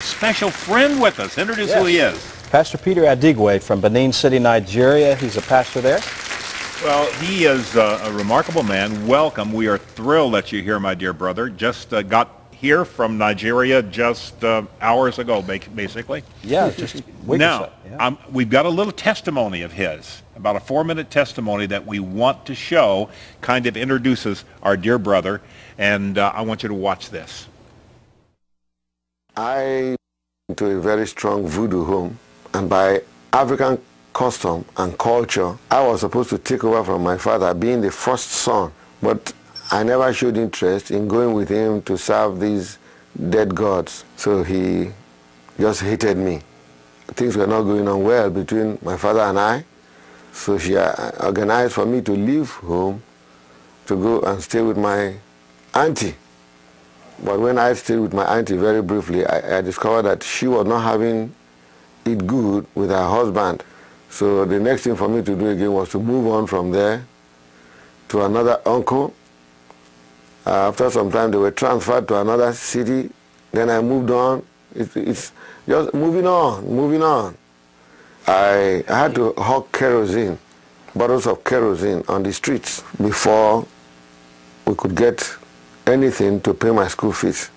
Special friend with us. Introduce who he is. Pastor Peter Adigwe from Benin City, Nigeria. He's a pastor there. Well, he is a remarkable man. Welcome. We are thrilled that you're here, my dear brother. Just got here from Nigeria just hours ago, basically. Yeah, just a week now, or so. Yeah. We've got a little testimony of his, about a 4-minute testimony that we want to show, kind of introduces our dear brother, and I want you to watch this. I went to a very strong voodoo home, and by African custom and culture, I was supposed to take over from my father, being the first son, but I never showed interest in going with him to serve these dead gods. So he just hated me. Things were not going on well between my father and I, so she organized for me to leave home to go and stay with my auntie. But when I stayed with my auntie very briefly, I discovered that she was not having it good with her husband. So the next thing for me to do again was to move on from there to another uncle. After some time, they were transferred to another city. Then I moved on. It's just moving on. I had to hawk kerosene, bottles of kerosene on the streets before we could get anything to pay my school fees.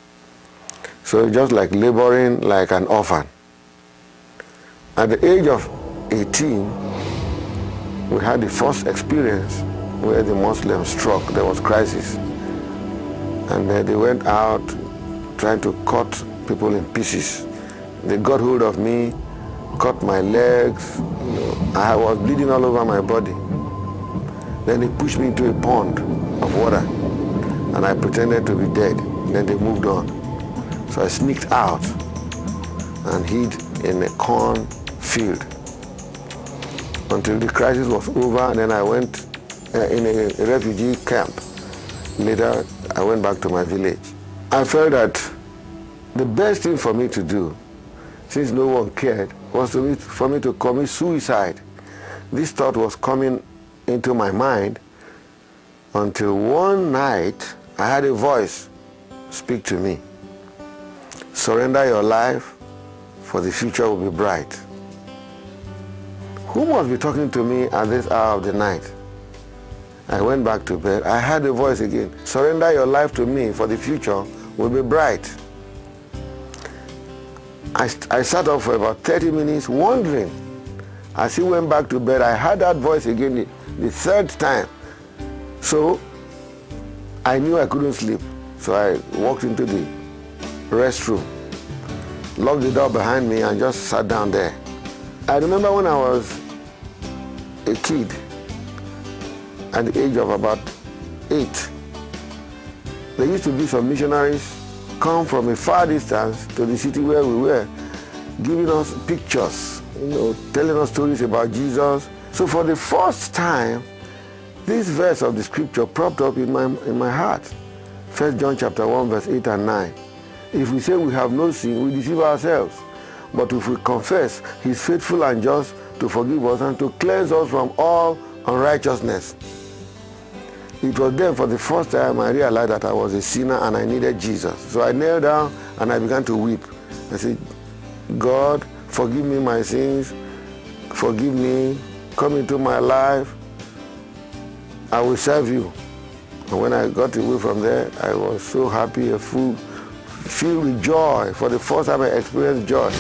So just like laboring like an orphan. At the age of 18, we had the first experience where the Muslims struck. There was crisis. And they went out trying to cut people in pieces. They got hold of me, cut my legs. I was bleeding all over my body. Then they pushed me into a pond of water, and I pretended to be dead. Then they moved on. So I sneaked out and hid in a corn field until the crisis was over, and then I went in a refugee camp. Later, I went back to my village. I felt that the best thing for me to do, since no one cared, was for me to commit suicide. This thought was coming into my mind until one night I had a voice speak to me. Surrender your life, for the future will be bright. Who must be talking to me at this hour of the night? I went back to bed. I heard the voice again. Surrender your life to me, for the future will be bright. I sat up for about 30 minutes wondering. As he went back to bed, I heard that voice again the third time. So I knew I couldn't sleep. So I walked into the restroom, locked the door behind me, and just sat down there. I remember when I was a kid, at the age of about 8, there used to be some missionaries come from a far distance to the city where we were, giving us pictures, telling us stories about Jesus. So for the first time, this verse of the scripture propped up in my heart. 1 John chapter 1, verse 8 and 9. If we say we have no sin, we deceive ourselves. But if we confess, he is faithful and just to forgive us and to cleanse us from all unrighteousness. It was then for the first time I realized that I was a sinner and I needed Jesus. So I knelt down and I began to weep. I said, God, forgive me my sins. Forgive me. Come into my life. I will serve you. And when I got away from there, I was so happy, filled with joy. For the first time I experienced joy.